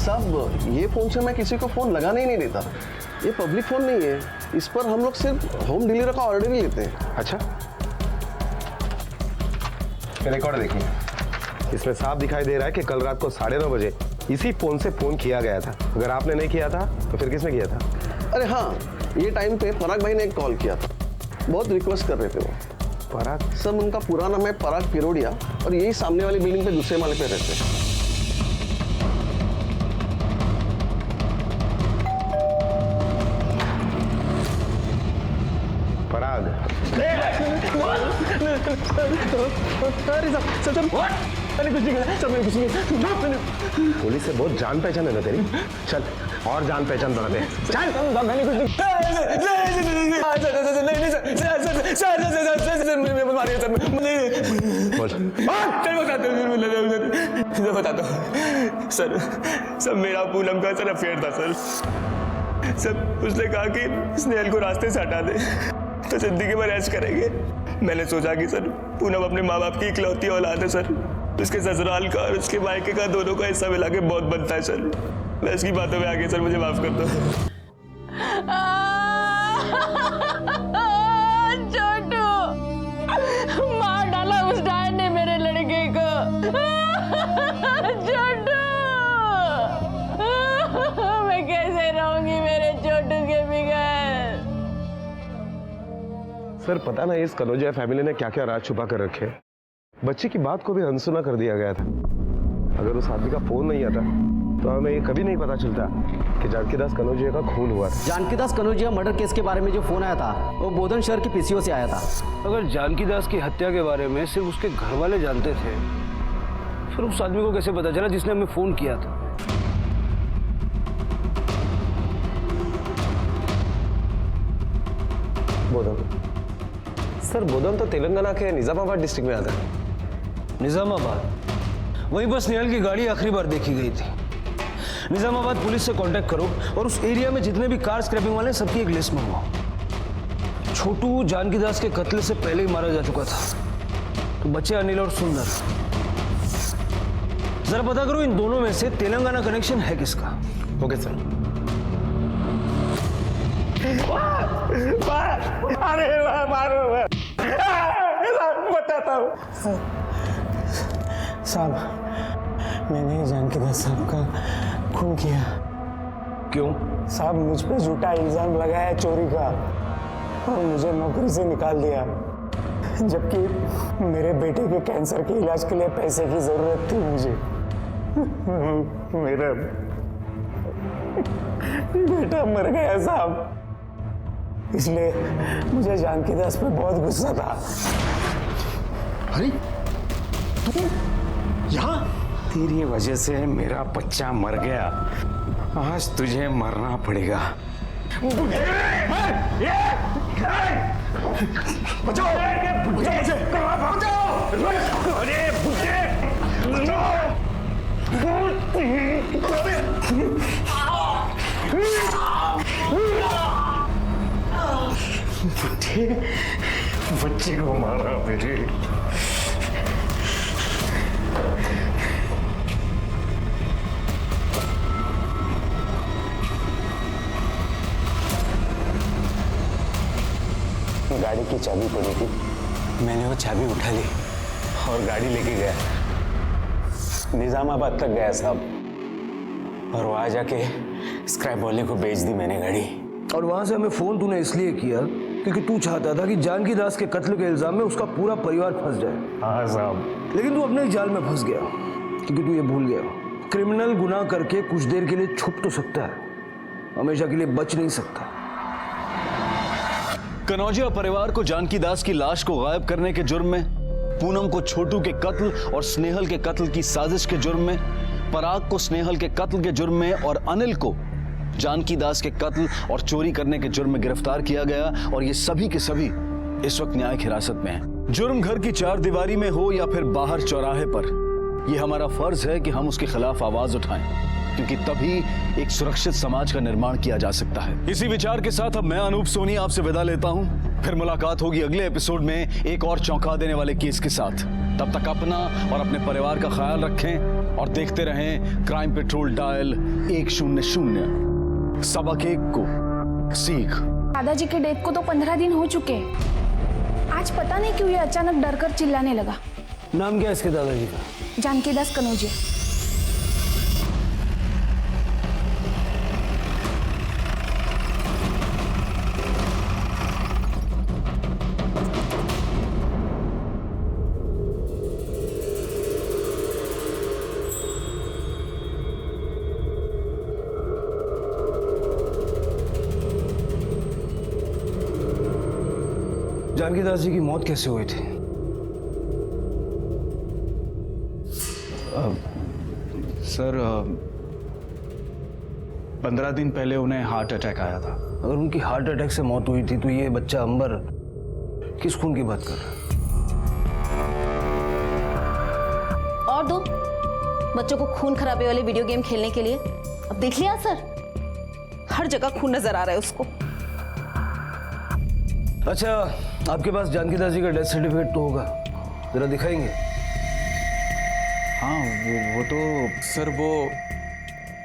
साहब ये फ़ोन से मैं किसी को फ़ोन लगाने ही नहीं देता। ये पब्लिक फ़ोन नहीं है, इस पर हम लोग सिर्फ होम डिलीवरी का ऑर्डर ही लेते हैं। अच्छा, फिर एक और देखिए, इसमें साफ दिखाई दे रहा है कि कल रात को 9:30 बजे इसी फ़ोन से फ़ोन किया गया था। अगर आपने नहीं किया था तो फिर किसने किया था? अरे हाँ, ये टाइम पे पराग भाई ने एक कॉल किया था, बहुत रिक्वेस्ट कर रहे थे वो। पराग? सर उनका पूरा नाम है पराग पिरोडिया और यही सामने वाली बिल्डिंग पे दूसरे माले पे रहते हैं। पराग? पुलिस से बहुत जान पहचान है ना तेरी। चल और जान पहचान बढ़ाते। चल मैंने कुछ बताता हूँ सर मेरा पूनम का सर अफेयर था सर उसने कहा कि स्नेहल को रास्ते से हटा दे तो जिंदगी भर ऐश करेंगे। मैंने सोचा कि सर पूनम अपने माँ बाप की इकलौती औलाद है सर, उसके ससुराल का और उसके मायके का दोनों का हिस्सा मिला के बहुत बनता है सर। मैं इसकी बातों में आगे सर मुझे माफ कर दो। छोटू, मार डाला उस डायन ने मेरे लड़के को। छोटू, मैं कैसे रहूंगी मेरे छोटू के बगैर। सर पता ना इस कनौजिया फैमिली ने क्या क्या राज छुपा कर रखे। बच्चे की बात को भी अनसुना कर दिया गया था। अगर उस आदमी का फोन नहीं आता तो हमें ये कभी नहीं पता चलता कि जानकीदास कनौजिया का खून हुआ। जानकीदास कनौजिया मर्डर केस के बारे में जो फोन आया था वो बोधन शहर की पीसीओ से आया था। अगर जानकीदास की हत्या के बारे में सिर्फ उसके घर वाले जानते थे, फिर उस आदमी को कैसे पता चला जिसने हमें फोन किया था? बोधन? सर बोधन तो तेलंगाना के निजामाबाद डिस्ट्रिक्ट में आता है। निजामाबाद? वहीं पर स्नेहल की गाड़ी आखिरी बार देखी गई थी। निजामाबाद पुलिस से कांटेक्ट करो और उस एरिया में जितने भी कार स्क्रैपिंग वाले सबकी एक लिस्ट मंगवाओ। छोटू जानकीदास के कत्ल से पहले ही मारा जा चुका था, तो बचे अनिल और सुंदर। जरा पता करो इन दोनों में से तेलंगाना कनेक्शन है किसका। Okay sir. अरे मारो बताता हूँ साहब, मैंने जानकीदास साहब का खून किया। क्यों? साहब मुझ पे झूठा इल्जाम लगाया चोरी का और मुझे नौकरी से निकाल दिया, जबकि मेरे बेटे के कैंसर के इलाज के लिए पैसे की जरूरत थी मुझे। मेरा बेटा मर गया साहब, इसलिए मुझे जानकीदास पे बहुत गुस्सा था। अरे तू यहाँ? तेरी वजह से मेरा बच्चा मर गया, आज तुझे मरना पड़ेगा। बचाओ बच्चे को मारा मेरे। गाड़ी की चाबी पड़ी थी, मैंने वो चाबी उठा ली और गाड़ी लेके गया, निजामाबाद तक गया साहब, और वहां जाके स्क्रैप वाले को बेच दी मैंने गाड़ी। और वहां से हमें फोन तूने इसलिए किया क्योंकि तू चाहता था कि जानकीदास के कत्ल के इल्जाम में उसका पूरा परिवार फंस जाए। हाँ साहब। लेकिन तू अपने ही जाल में फंस गया, क्योंकि तू ये भूल गया, क्रिमिनल गुनाह करके कुछ देर के लिए छुप तो सकता है, हमेशा के लिए बच नहीं सकता। कनौजिया परिवार को जानकीदास की लाश को गायब करने के जुर्म में, पूनम को छोटू के कत्ल और स्नेहल के कत्ल की साजिश के जुर्म में, पराग को स्नेहल के कत्ल के जुर्म में और अनिल को जानकीदास के कत्ल और चोरी करने के जुर्म में गिरफ्तार किया गया। और ये सभी के सभी इस वक्त न्यायिक हिरासत में हैं। जुर्म घर की चार दीवारी में हो या फिर बाहर चौराहे पर, ये हमारा फर्ज है कि हम उसके खिलाफ आवाज उठाएं, क्योंकि तभी एक सुरक्षित समाज का निर्माण किया जा सकता है। इसी विचार के साथ अब मैं अनूप सोनी आपसे विदा लेता हूं। फिर मुलाकात होगी अगले एपिसोड में एक और चौंका देने वाले केस के साथ। तब तक अपना और अपने परिवार का ख्याल रखें और देखते रहें क्राइम पेट्रोल डायल 100। सबक एक को सीख। दादाजी के डेथ को तो 15 दिन हो चुके हैं। आज पता नहीं क्यों ये अचानक डर कर चिल्लाने लगा। नाम क्या है इसके दादाजी का? जानकीदास कनौजिया। जानकीदास जी की मौत कैसे हुई थी? सर 15 दिन पहले उन्हें हार्ट अटैक आया था। अगर उनकी हार्ट अटैक से मौत हुई थी तो ये बच्चा अंबर किस खून की बात कर रहा है? और दो बच्चों को खून खराबे वाले वीडियो गेम खेलने के लिए। अब देख लिया सर, हर जगह खून नजर आ रहा है उसको। अच्छा, आपके पास जानकीदास जी का डेथ सर्टिफिकेट तो होगा, जरा दिखाएंगे? हाँ वो तो सर वो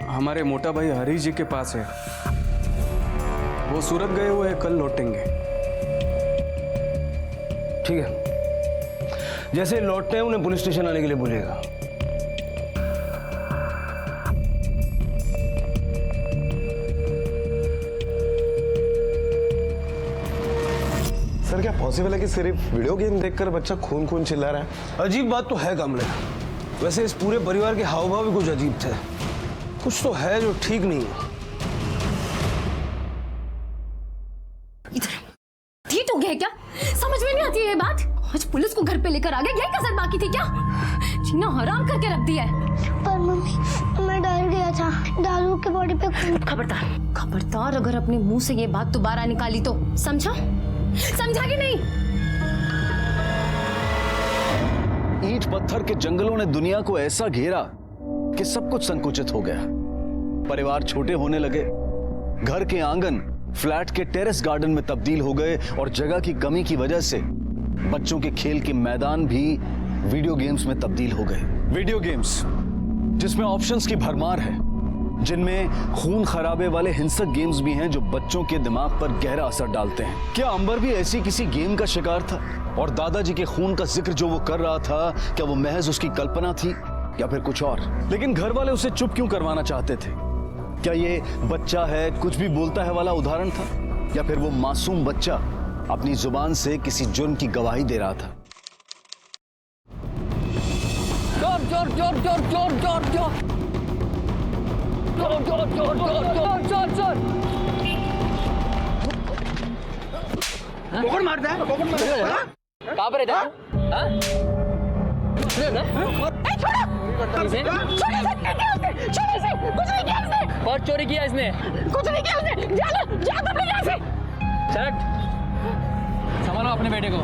हमारे मोटा भाई हरीश जी के पास है। वो सूरत गए हुए हैं, कल लौटेंगे। ठीक है, जैसे लौटते हैं उन्हें पुलिस स्टेशन आने के लिए बोलिएगा। सर क्या पॉसिबल है कि सिर्फ वीडियो गेम देखकर बच्चा खून खून चिल्ला रहा है? अजीब बात तो है कमले। वैसे इस पूरे परिवार के हाव भाव भी कुछ अजीब थे। कुछ तो है जो ठीक नहीं है। इधर ठीक हो गया क्या? समझ में नहीं आती है ये बात। आज पुलिस को घर पे लेकर आ गया, यही कसर बाकी थी क्या? जीना हराम करके रख दिया है। पर मम्मी मैं डर गया था, दादू के बॉडी पे खून। खबरदार खबरदार, अगर अपने मुंह से ये बात दोबारा निकाली तो समझा? समझा कि नहीं? ईंट पत्थर के जंगलों ने दुनिया को ऐसा घेरा कि सब कुछ संकुचित हो गया। परिवार छोटे होने लगे, घर के आंगन फ्लैट के टेरेस गार्डन में तब्दील हो गए और जगह की कमी की वजह से बच्चों के खेल के मैदान भी वीडियो गेम्स में तब्दील हो गए। वीडियो गेम्स जिसमें ऑप्शंस की भरमार है, जिनमें खून खराबे वाले हिंसक गेम्स भी हैं जो बच्चों के दिमाग पर गहरा असर डालते हैं। क्या अंबर भी ऐसी किसी गेम का शिकार था? और दादाजी के खून का जिक्र जो वो कर रहा था, क्या वो महज उसकी कल्पना थी या फिर कुछ और? लेकिन घर वाले उसे चुप क्यों करवाना चाहते थे? क्या ये बच्चा है कुछ भी बोलता है वाला उदाहरण था, या फिर वो मासूम बच्चा अपनी जुबान से किसी जुर्म की गवाही दे रहा था? जोर जोर जोर जोर जोर जोर जोर जोर जोर जोर जोर जोर जोर जोर मारता है। कहाँ पर है? बहुत चोरी किया इसने। कुछ नहीं किया इसने। जा तुम लोग यहाँ से। चल संभालो अपने बेटे को।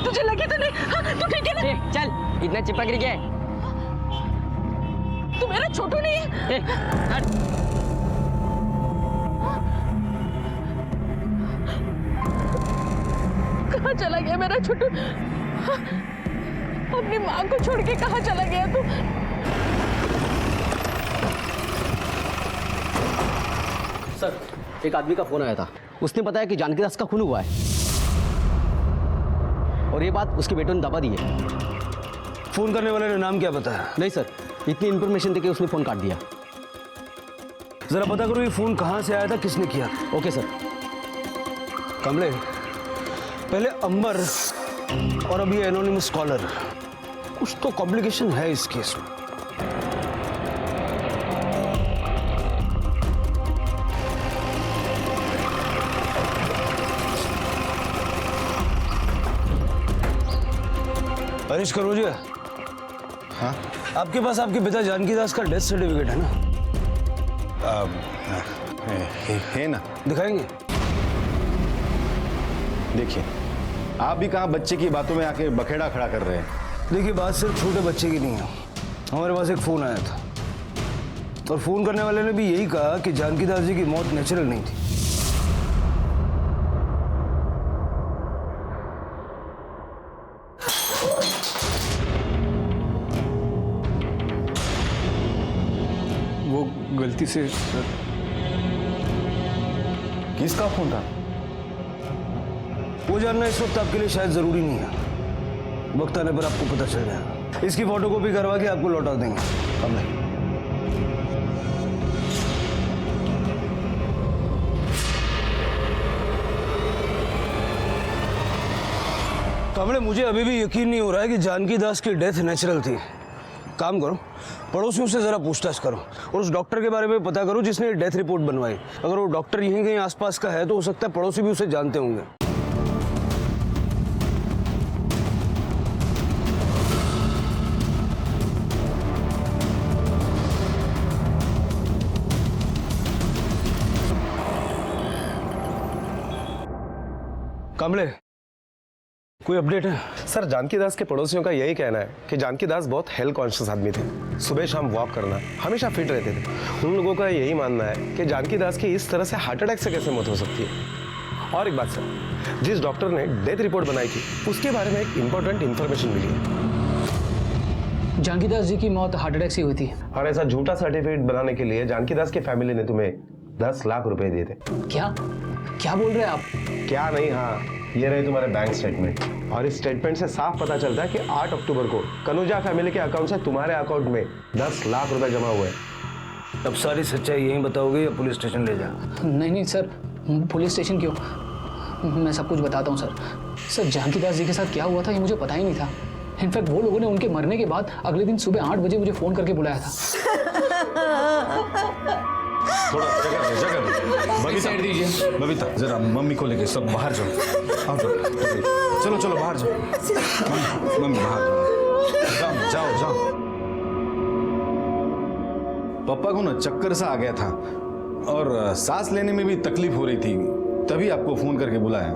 तुझे लगी तो नहीं? हाँ, तू ठीक है ना? चल इतना चिपक रही है। तू मेरा छोटू नहीं है। कहाँ चला गया मेरा छोटू? अपनी माँ को छोड़ के कहाँ चला गया तू? सर, एक आदमी का फोन आया था। उसने बताया कि जानकीदास का खून हुआ है और ये बात उसके बेटे ने दबा दी है। फोन करने वाले ने नाम क्या बताया? नहीं सर, इतनी इन्फॉर्मेशन देके उसने फोन काट दिया। जरा पता करो ये फोन कहाँ से आया था, किसने किया? Okay sir. कमले, पहले अंबर और अभी एनोनिमस कॉलर, कुछ तो कॉम्प्लिकेशन है इस केस में। हरीश कनौजिया, हाँ? आपके पास आपके पिता जानकीदास का डेथ सर्टिफिकेट है ना? है ना? दिखाएंगे? देखिए, आप भी कहाँ बच्चे की बातों में आके बखेड़ा खड़ा कर रहे हैं। देखिए, बात सिर्फ छोटे बच्चे की नहीं है। हमारे पास एक फोन आया था और फोन करने वाले ने भी यही कहा कि जानकीदास जी की मौत नेचुरल नहीं थी। गलती से सर। किसका फोन था? वो जानना इस वक्त आपके लिए शायद जरूरी नहीं है, वक्त आने पर आपको पता चल जाएगा। इसकी फोटोकॉपी करवा के आपको लौटा देंगे। अब नहीं। कमले, मुझे अभी भी यकीन नहीं हो रहा है कि जानकी दास की डेथ नेचुरल थी। काम करो, पड़ोसियों से जरा पूछताछ करो और उस डॉक्टर के बारे में पता करो जिसने डेथ रिपोर्ट बनवाई। अगर वो डॉक्टर यहीं कहीं आसपास का है तो हो सकता है पड़ोसी भी उसे जानते होंगे। कमले, कोई अपडेट है? सर, जानकी दास के पड़ोसियों का यही कहना है कि जानकी दास बहुत हेल्थ कॉन्शियस आदमी थे। सुबह शाम वॉक करना, हमेशा फिट रहते थे। उन लोगों का यही मानना है कि जानकी दास की इस तरह से हार्ट अटैक से कैसे मौत हो सकती है। और एक बात सर, जिस डॉक्टर ने डेथ रिपोर्ट बनाई थी उसके बारे में एक इंपॉर्टेंट इंफॉर्मेशन मिली है। जानकी दास जी की मौत हार्ट अटैक से हुई थी। और ऐसा झूठा सर्टिफिकेट बनाने के लिए जानकी दास की फैमिली ने तुम्हें 10 लाख रुपए दिए थे। क्या क्या बोल रहे हैं आप? क्या नहीं, हाँ, ये रहे तुम्हारे बैंक स्टेटमेंट। और इस स्टेटमेंट से साफ पता चलता है कि 8 अक्टूबर को कनुजा फैमिली के अकाउंट से तुम्हारे अकाउंट में 10 लाख रुपए जमा हुए। अब सारी सच्चाई यहीं बताओगे या पुलिस स्टेशन ले जाओ? नहीं सर, पुलिस स्टेशन क्यों? मैं सब कुछ बताता हूँ सर। सर, जानकी दास जी के साथ क्या हुआ था ये मुझे पता ही नहीं था। इनफैक्ट वो लोगों ने उनके मरने के बाद अगले दिन सुबह 8 बजे मुझे फ़ोन करके बुलाया था। थोड़ा जगह दो। बबीता, बबीता, जरा मम्मी को लेके सब बाहर जाओ। आओ, चलो चलो बाहर जाओ। मम्मी बाहर जाओ, जाओ जाओ। पापा को ना चक्कर सा आ गया था और सांस लेने में भी तकलीफ हो रही थी, तभी आपको फोन करके बुलाया।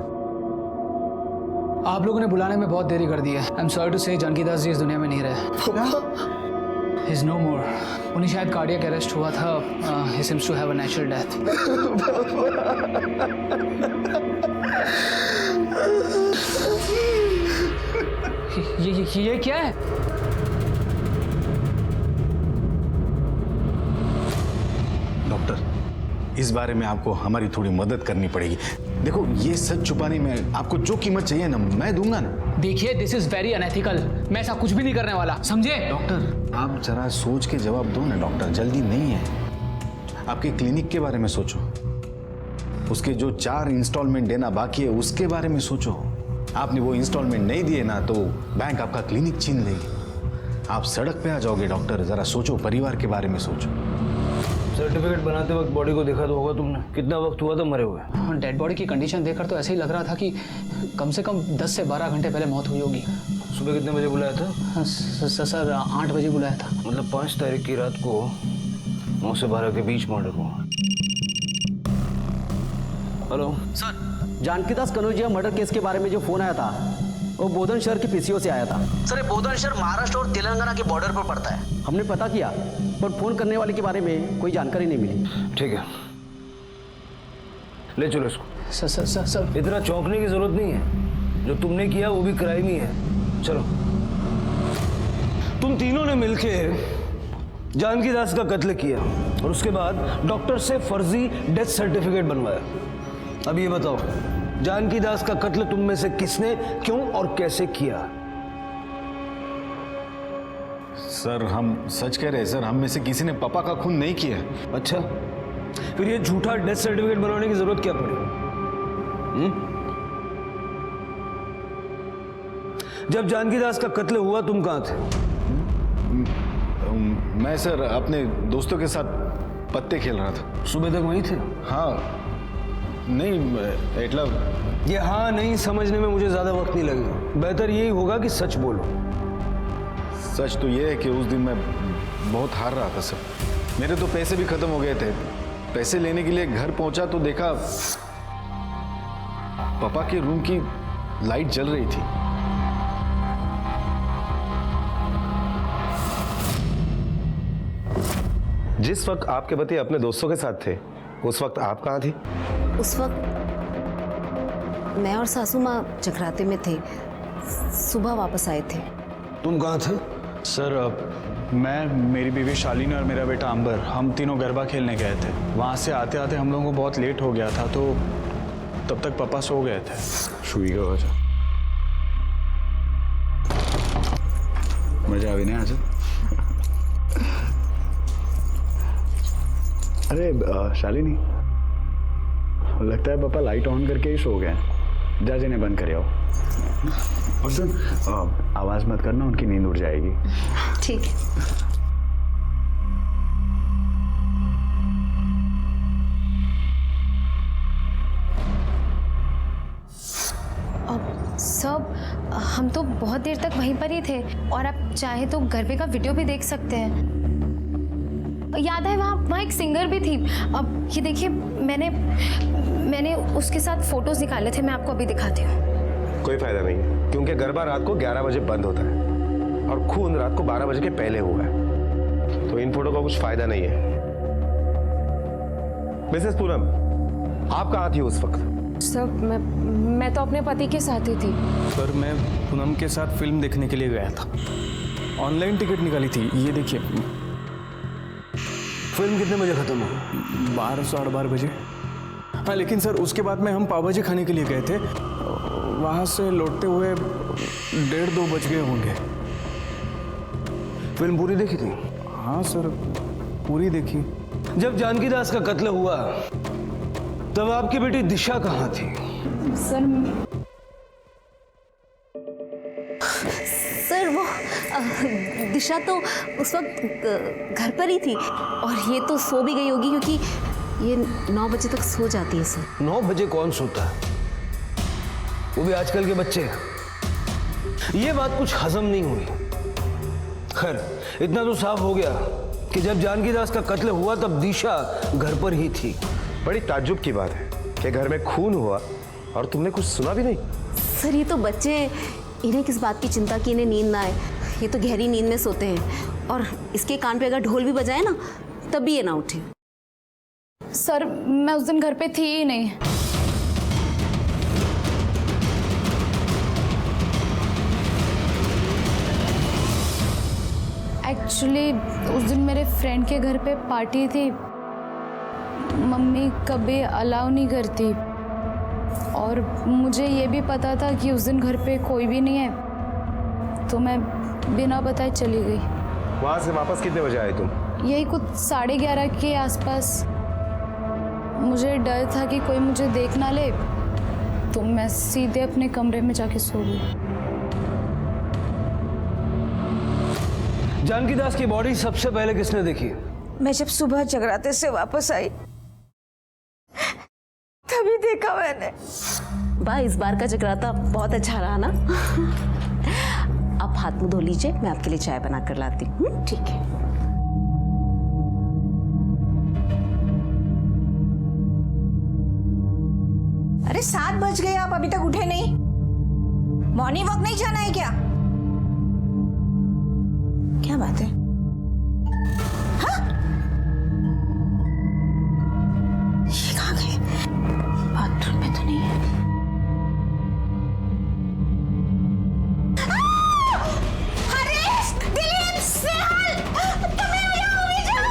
आप लोगों ने बुलाने में बहुत देरी कर दी है। आई एम सॉरी टू से, जानकी दास जी इस दुनिया में नहीं रहे। He is no more. उन्हें शायद कार्डियक अरेस्ट हुआ था। He seems to have a natural death. ये क्या है? डॉक्टर, इस बारे में आपको हमारी थोड़ी मदद करनी पड़ेगी। देखो, ये सच छुपाने में आपको जो कीमत चाहिए ना, मैं दूंगा ना। देखिए, दिस इज वेरी अनएथिकल। मैं ऐसा कुछ भी नहीं करने वाला, समझे? डॉक्टर, आप जरा सोच के जवाब दो ना डॉक्टर, जल्दी नहीं है। आपके क्लिनिक के बारे में सोचो, उसके जो 4 इंस्टॉलमेंट देना बाकी है उसके बारे में सोचो। आपने वो इंस्टॉलमेंट नहीं दिए ना तो बैंक आपका क्लिनिक छीन लेगी, आप सड़क पे आ जाओगे। डॉक्टर, जरा सोचो, परिवार के बारे में सोचो। सर्टिफिकेट बनाते वक्त बॉडी को देखा तो होगा तुमने? कितना वक्त हुआ था मरे हुए? डेड बॉडी की कंडीशन देखकर तो ऐसे ही लग रहा था कि कम से कम 10 से 12 घंटे पहले मौत हुई होगी। सुबह कितने बजे बुलाया था? सर 8 बजे बुलाया था। मतलब 5 तारीख की रात को 9 से 12 के बीच मर्डर हुआ। हेलो सर, जानकी दास कनौजिया मर्डर केस के बारे में जो फोन आया था वो बोधन शहर के पीसीओ से आया था। सर, ये बोधन शहर महाराष्ट्र और तेलंगाना के बॉर्डर पर पड़ता है। हमने पता किया पर फोन करने वाले के बारे में कोई जानकारी नहीं मिली। ठीक है, ले चलो इसको। सर इतना चौंकने की जरूरत नहीं है, जो तुमने किया वो भी क्राइम ही है। चलो। तुम तीनों ने मिलके जानकी दास का कत्ल किया और उसके बाद डॉक्टर से फर्जी डेथ सर्टिफिकेट बनवाया। अब ये बताओ, जानकी दास का कत्ल तुम में से किसने, क्यों और कैसे किया? सर, हम सच कह रहे हैं सर, हम में से किसी ने पापा का खून नहीं किया। अच्छा, फिर ये झूठा डेथ सर्टिफिकेट बनवाने की जरूरत क्या पड़ी? जब जानकी दास का कत्ल हुआ तुम कहां थे? मैं सर अपने दोस्तों के साथ पत्ते खेल रहा था। सुबह तक वहीं थे? हाँ, नहीं मतलब ये हाँ नहीं समझने में मुझे ज्यादा वक्त नहीं लगेगा। बेहतर यही होगा कि सच बोलो। सच तो ये है कि उस दिन मैं बहुत हार रहा था सर। मेरे तो पैसे भी खत्म हो गए थे। पैसे लेने के लिए घर पहुंचा तो देखा पापा के रूम की लाइट जल रही थी। जिस वक्त आपके पति अपने दोस्तों के साथ थे उस वक्त आप कहाँ थी? उस वक्त मैं और सासू माँ जगराते में थे, सुबह वापस आए थे। तुम कहाँ थे? सर मैं, मेरी बीवी शालिनी और मेरा बेटा अंबर, हम तीनों गरबा खेलने गए थे। वहाँ से आते आते हम लोगों को बहुत लेट हो गया था, तो तब तक पापा सो गए थे। शुईगा वजह मजा आवी नहीं आज। अरे शालिनी, लगता है पापा लाइट ऑन करके ही सो गए। जा जिन्हें बंद कर आओ। और सुन, आवाज मत करना, उनकी नींद उड़ जाएगी। ठीक है। सब हम तो बहुत देर तक वहीं पर ही थे और आप चाहे तो गरबे का वीडियो भी देख सकते हैं। याद है वहाँ एक सिंगर भी थी। अब ये देखिए, मैंने उसके साथ फोटोज निकाले थे, मैं आपको अभी दिखाती हूँ। कोई फायदा नहीं है, क्योंकि गरबा रात को 11 बजे बंद होता है और खून रात को 12 बजे के पहले हुआ है, तो इन फोटो का कुछ फायदा नहीं है। मिसेस पूनम, आप कहाँ थी उस वक्त? सर मैं तो अपने पति के साथ ही थी। सर मैं पूनम के साथ फिल्म देखने के लिए गया था। ऑनलाइन टिकट निकाली थी, ये देखिए। फिल्म कितने बजे खत्म हुई? 12 साढ़े 12 बजे। हाँ, लेकिन सर उसके बाद में हम पाव भाजी खाने के लिए गए थे। वहाँ से लौटते हुए 1:30-2 बज गए होंगे। फिल्म पूरी देखी थी? हाँ सर, पूरी देखी। जब जानकी दास का कत्ल हुआ तब आपकी बेटी दिशा कहाँ थी? सर वो दिशा तो उस वक्त घर पर ही थी, और ये तो सो भी गई होगी क्योंकि ये 9 बजे तक सो जाती है सर। 9 बजे कौन सोता है, वो भी आजकल के बच्चे। ये बात कुछ हजम नहीं हुई। खैर, इतना तो साफ हो गया कि जब जानकी दास का कत्ल हुआ तब दिशा घर पर ही थी। बड़ी ताज्जुब की बात है कि घर में खून हुआ और तुमने कुछ सुना भी नहीं। सर ये तो बच्चे, इन्हें किस बात की चिंता कि इन्हें नींद ना आए। ये तो गहरी नींद में सोते हैं, और इसके कान पे अगर ढोल भी बजाए ना तब भी ये ना उठे। सर मैं उस दिन घर पे थी ही नहीं। एक्चुअली उस दिन मेरे फ्रेंड के घर पे पार्टी थी। मम्मी कभी अलाउ नहीं करती, और मुझे ये भी पता था कि उस दिन घर पे कोई भी नहीं है, तो मैं बिना बताए चली गई। वहां से वापस कितने बजे आए तुम? यही कुछ 11:30 के आसपास। मुझे डर था कि कोई मुझे देख ना ले, तो मैं सीधे अपने कमरे में जाके सो गई। जानकी दास की बॉडी सबसे पहले किसने देखी? मैं जब सुबह जगराते से वापस आई तभी देखा मैंने। वाह, इस बार का जगराता बहुत अच्छा रहा ना। आप हाथ मुंह धो लीजिए, मैं आपके लिए चाय बना कर लाती हूँ। ठीक है। अरे 7 बज गए, आप अभी तक उठे नहीं? मॉर्निंग वॉक नहीं जाना है क्या? क्या बात है? हाँ? ये कहाँ गए? बाथरूम में तो नहीं है। हरीश, दिलीप, स्नेहल, तुम्हें यहाँ उड़ी जाओ।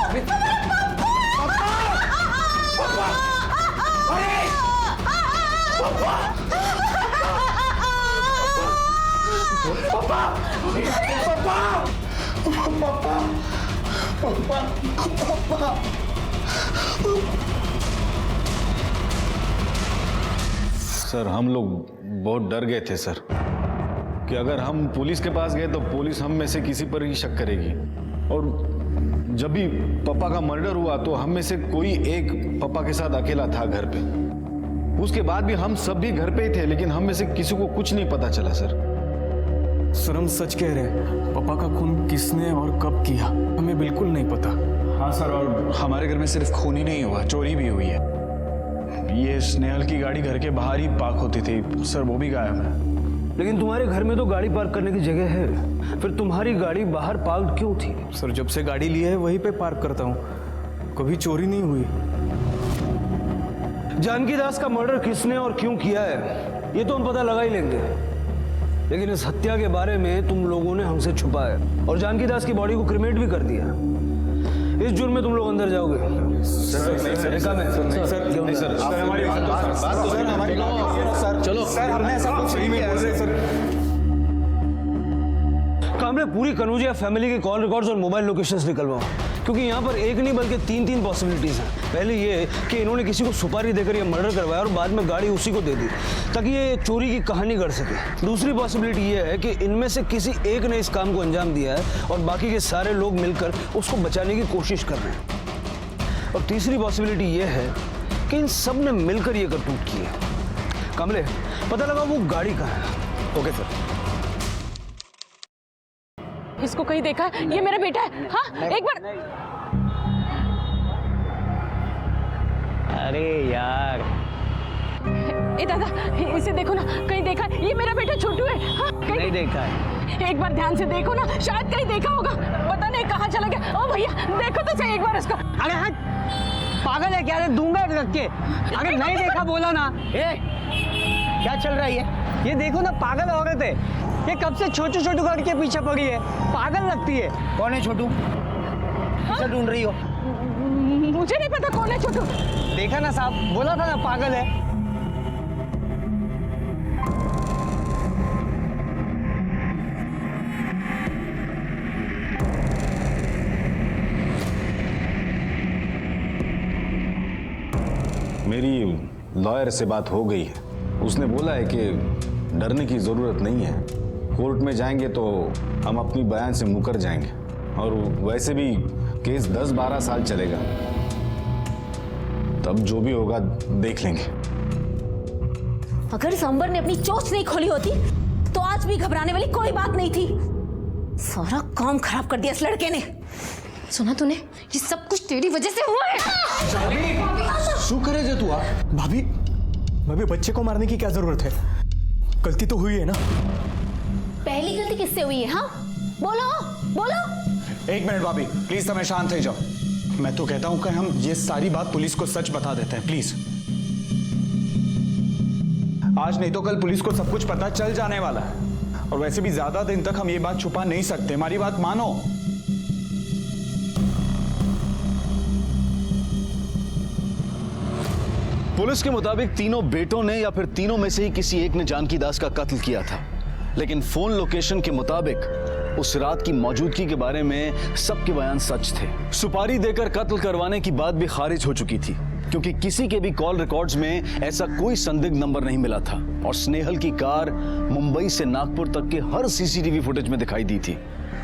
सर हम लोग बहुत डर गए थे सर, कि अगर हम पुलिस के पास गए तो पुलिस हम में से किसी पर ही शक करेगी। और जब भी पापा का मर्डर हुआ तो हम में से कोई एक पापा के साथ अकेला था घर पे। उसके बाद भी हम सब भी घर पे ही थे, लेकिन हम में से किसी को कुछ नहीं पता चला सर। सर हम सच कह रहे हैं, पापा का खून किसने और कब किया हमें बिल्कुल नहीं पता। हाँ सर, और हमारे घर में सिर्फ खून ही नहीं हुआ, चोरी भी हुई है। ये स्नेहल की गाड़ी घर के बाहर ही पार्क होती थी सर, वो भी गायब है। लेकिन तुम्हारे घर में तो गाड़ी पार्क करने की जगह है, फिर तुम्हारी गाड़ी बाहर पार्क क्यों थी? सर जब से गाड़ी ली है वहीं पे पार्क करता हूँ, कभी चोरी नहीं हुई। जानकी दास का मर्डर किसने और क्यों किया है ये तो हम पता लगा ही लेंगे, लेकिन इस हत्या के बारे में तुम लोगों ने हमसे छुपाया और जानकी दास की बॉडी को क्रिमेट भी कर दिया। इस जुर्म में तुम लोग अंदर जाओगे। चलो सर, हमने ऐसा कुछ नहीं किया सर। कामले पूरी कनौजिया फैमिली के कॉल रिकॉर्ड्स और मोबाइल लोकेशंस निकलवाओ, क्योंकि यहाँ पर एक नहीं बल्कि तीन पॉसिबिलिटीज हैं। पहले ये कि इन्होंने किसी को सुपारी देकर ये मर्डर करवाया और बाद में गाड़ी उसी को दे दी ताकि ये चोरी की कहानी कर सके। दूसरी पॉसिबिलिटी ये है कि इनमें से किसी एक ने इस काम को अंजाम दिया है और बाकी के सारे लोग मिलकर उसको बचाने की कोशिश कर रहे हैं। और तीसरी पॉसिबिलिटी ये है कि इन सब ने मिलकर ये करतूत की है। कामले, पता लगा वो गाड़ी कहाँ है? Okay sir. इसको कहीं देखा है? ये मेरा बेटा है। हाँ, एक बार। अरे यार, ए दादा, इसे देखो ना, कहीं देखा है? ये मेरा बेटा छोटू है। हाँ, कहीं नहीं देखा है। एक बार ध्यान से देखो ना, शायद कहीं देखा होगा, पता नहीं कहाँ चला गया। ओ भैया, देखो तो सही एक बार इसको। अरे हाँ, पागल है क्या? दूंगा रख के। अगर नहीं देखा बोला ना। क्या चल रहा है ये देखो ना, पागल औरत है ये। कब से छोटू गाड़ी के पीछे पड़ी है, पागल लगती है। कौन है छोटू? किसे ढूंढ रही हो? मुझे नहीं पता कौन है छोटू। देखा ना साहब, बोला था ना पागल है। मेरी लॉयर से बात हो गई है। उसने बोला है कि डरने की जरूरत नहीं है। कोर्ट में जाएंगे तो हम अपनी बयान से मुकर जाएंगे और वैसे भी केस 10-12 साल चलेगा। तब जो भी होगा देख लेंगे। अगर सांबर ने अपनी चोंच नहीं खोली होती तो आज भी घबराने वाली कोई बात नहीं थी। सारा काम खराब कर दिया इस लड़के ने। सुना तूने? ये सब कुछ तेरी वजह से हुआ है। शुक्र है जो तू आ। भाभी, बच्चे को मारने की क्या जरूरत है? गलती तो हुई है ना। पहली गलती किससे हुई है? हाँ, बोलो। एक मिनट भाभी, प्लीज समय शांत हो जाओ। मैं तो कहता हूं कि हम ये सारी बात पुलिस को सच बता देते हैं, प्लीज। आज नहीं तो कल पुलिस को सब कुछ पता चल जाने वाला है और वैसे भी ज्यादा दिन तक हम ये बात छुपा नहीं सकते। हमारी बात मानो। पुलिस के मुताबिक तीनों बेटों ने या फिर तीनों में से ही किसी एक ने जानकी दास का कत्ल किया था, लेकिन फोन लोकेशन के मुताबिक उस रात की मौजूदगी के बारे में सबके बयान सच थे। सुपारी देकर कत्ल करवाने की बात भी खारिज हो चुकी थी क्योंकि किसी के भी कॉल रिकॉर्ड्स में ऐसा कोई संदिग्ध नंबर नहीं मिला था और स्नेहल की कार मुंबई से नागपुर तक के हर सीसीटीवी फुटेज में दिखाई दी थी।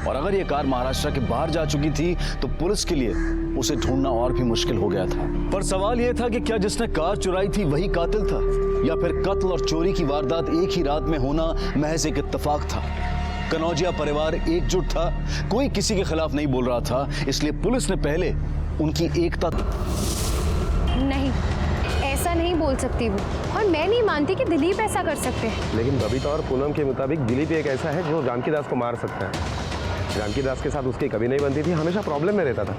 और अगर ये कार महाराष्ट्र के बाहर जा चुकी थी तो पुलिस के लिए उसे ढूंढना और भी मुश्किल हो गया था। पर सवाल यह था कि क्या जिसने कार चुराई थी वही कातिल था या फिर कत्ल और चोरी की वारदात एक ही रात में होना महज एक इत्तेफाक था। कनौजिया परिवार एकजुट था, कोई किसी के खिलाफ नहीं बोल रहा था, इसलिए पुलिस ने पहले उनकी एकता। नहीं, ऐसा नहीं बोल सकती वो, और मैं नहीं मानती कि दिलीप ऐसा कर सकते हैं। लेकिन बबीता और पूनम के मुताबिक दिलीप एक ऐसा है जो जानकी दास को मार सकता है। जानकी दास के साथ उसकी कभी नहीं बनती थी, हमेशा प्रॉब्लम में रहता था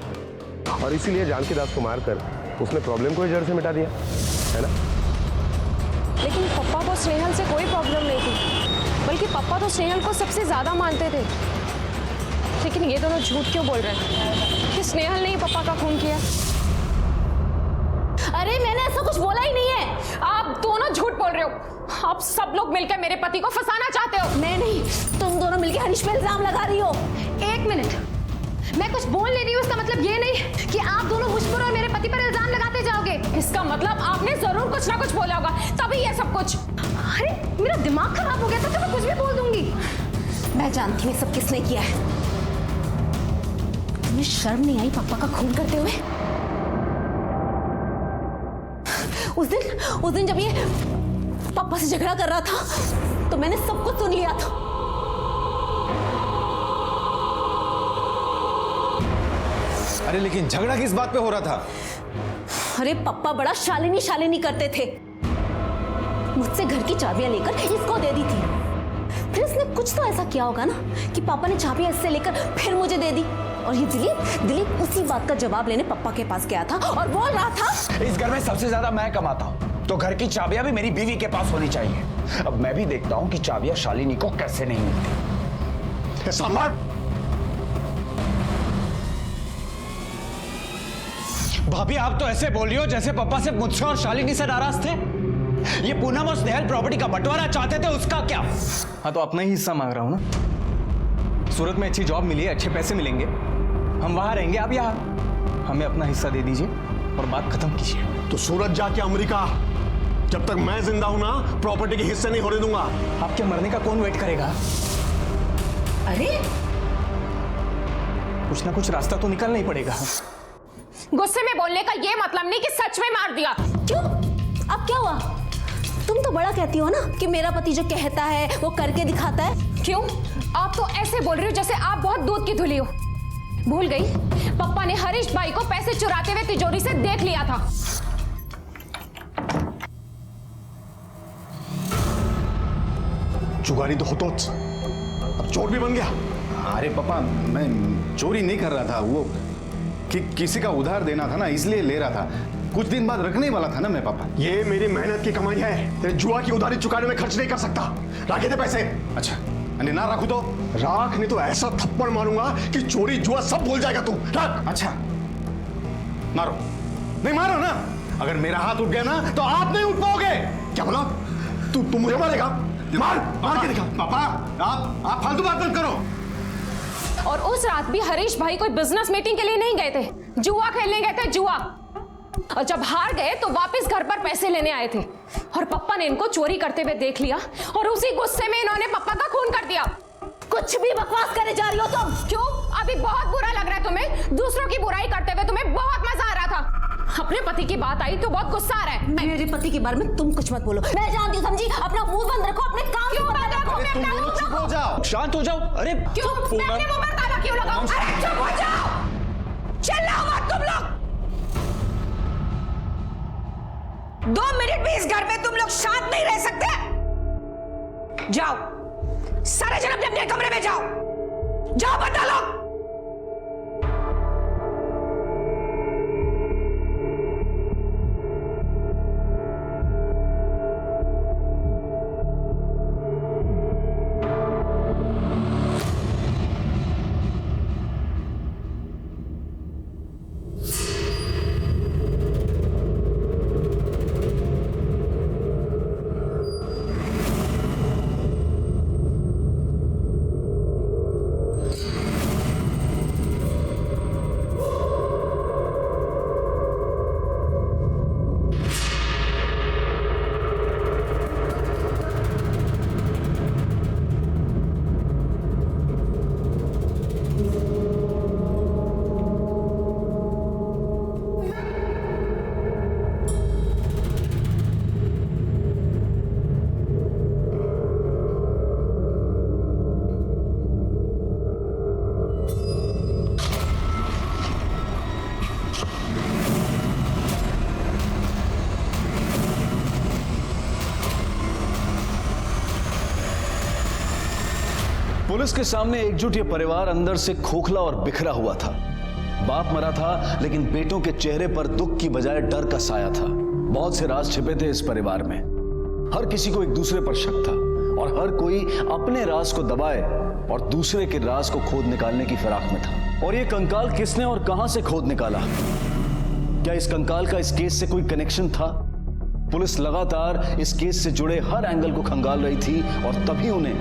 और इसीलिए जानकी दास को मारकर उसने प्रॉब्लम को ही जड़ से मिटा दिया, है ना? लेकिन पप्पा को स्नेहल से कोई प्रॉब्लम नहीं थी, बल्कि पप्पा तो स्नेहल को सबसे ज्यादा मानते थे। लेकिन ये दोनों झूठ क्यों बोल रहे हैं कि स्नेहल ने ही पप्पा का खून किया? अरे मैंने ऐसा कुछ बोला ही नहीं है। आप दोनों झूठ बोल रहे हो। आप सब लोग मिलकर मेरे पति को फंसाना चाहते हो। मैं नहीं, तुम दोनों मिलकर हरीश पे इल्जाम लगा रही हो। एक मिनट, मैं कुछ बोल नहीं रही हूँ, इसका मतलब ये नहीं कि आप दोनों मुझ पर और मेरे पति पर इल्जाम लगाते जाओगे। इसका मतलब आपने जरूर कुछ ना कुछ बोला होगा, तभी ये सब कुछ। अरे मेरा दिमाग खराब हो गया था तो मैं कुछ भी बोल दूंगी। मैं जानती हूँ सब किसने किया है। तुम्हें शर्म नहीं आई पापा का खून करते हुए? उस दिन जब ये पापा से झगड़ा कर रहा था तो मैंने सब कुछ सुन लिया था। अरे लेकिन झगड़ा किस बात पे हो रहा था? अरे पापा बड़ा शालिनी करते थे। मुझसे घर की चाबियां लेकर इसको दे दी थी। फिर इसने कुछ तो ऐसा किया होगा ना कि पापा ने चाबियां इससे लेकर फिर मुझे दे दी। और ये दिलीप उसी बात का जवाब लेने पापा के पास गया था और बोल रहा था इस घर में सबसे ज्यादा मैं कमाता हूँ, तो घर की चाबियां भी मेरी बीवी के पास होनी चाहिए। अब मैं भी देखता हूं कि चाबियां शालिनी को कैसे नहीं मिलती। संभाल। भाभी आप तो ऐसे बोल रही हो जैसे पापा सिर्फ मुझसे और शालिनी से नाराज थे। ये पूनम और स्नेहल प्रॉपर्टी का बंटवारा चाहते थे, उसका क्या? हाँ तो अपना ही हिस्सा मांग रहा हूं ना। सूरत में अच्छी जॉब मिली है, अच्छे पैसे मिलेंगे, हम वहां रहेंगे, आप यहाँ हमें अपना हिस्सा दे दीजिए और बात खत्म कीजिए। तो सूरत जाके अमेरिका, जब तक मैं जिंदा हूं ना प्रॉपर्टी के हिस्से नहीं होने दूंगा। आपके मरने का कौन वेट करेगा? अरे कुछ ना कुछ रास्ता तो निकालना ही पड़ेगा। गुस्से में बोलने का ये मतलब नहीं कि सच में मार दिया। क्यों? अब क्या हुआ? तुम तो बड़ा कहती हो ना कि मेरा पति जो कहता है वो करके दिखाता है। क्यों? आप तो ऐसे बोल रही हो जैसे आप बहुत दूध की धुली हो। भूल गई पप्पा ने हरीश भाई को पैसे चुराते हुए तिजोरी से देख लिया था। जुगारी तो होतोच, अब चोर भी बन गया। अरे पापा, मैं चोरी नहीं कर रहा था, वो किसी का उधार देना था ना, इसलिए ले रहा था। कुछ दिन बाद रखने वाला था ना मैं पापा। ये मेरी मेहनत की कमाई है, तेरे जुआ की उधारी चुकाने में खर्च नहीं कर सकता। रखे थे पैसे। अच्छा, अरे ना रखू तो? राख नहीं तो ऐसा थप्पड़ मारूंगा कि चोरी जुआ सब भूल जाएगा तू। रख। अच्छा, मारो। नहीं मारो ना, अगर मेरा हाथ उठ गया ना तो आप नहीं उठ पाओगे। क्या बोला? तू मुझे मारेगा? मार के दिखा। पापा आप फालतू बात मत करो। और उस रात भी हरीश भाई कोई बिजनेस मीटिंग के लिए नहीं गए थे, जुआ खेलने गए थे, जुआ। और जब हार गए तो वापस घर पर पैसे लेने आए थे और पप्पा ने इनको चोरी करते हुए देख लिया और उसी गुस्से में इन्होंने पप्पा का खून कर दिया। कुछ भी बकवास करे जा रही हो तुम। क्यों? अभी बहुत बुरा लग रहा है तुम्हें? दूसरों की बुराई करते हुए तुम्हें बहुत मजा आ रहा था। अपने पति की बात आई तो बहुत गुस्सा आ रहा है। मेरे पति के बारे में तुम कुछ मत बोलो। मैं जानती हूँ, समझी? अपना मुंह बंद रखो, अपने काम क्यों बंद रखो? तुम दोनों चुप हो जाओ, शांत हो जाओ। अरे क्यों? मैं अपने मुंह पर ताला क्यों लगाऊं? अरे चुप हो जाओ, चिल्लाओ मत तुम लोग। 2 मिनट भी इस घर में तुम लोग शांत नहीं रह सकते? जाओ, सारे जन अपने अपने कमरे में जाओ। जाओ बता लो। पुलिस के सामने एकजुट ये परिवार अंदर से खोखला और बिखरा हुआ था। बाप मरा था लेकिन बेटों के चेहरे पर दुख की बजाय डर का साया था। बहुत से राज छिपे थे इस परिवार में। हर किसी को एक दूसरे पर शक था और हर कोई अपने राज को दबाए और दूसरे के राज को खोद निकालने की फिराक में था। और ये कंकाल किसने और कहां से खोद निकाला? क्या इस कंकाल का इस केस से कोई कनेक्शन था? पुलिस लगातार इस केस से जुड़े हर एंगल को खंगाल रही थी और तभी उन्हें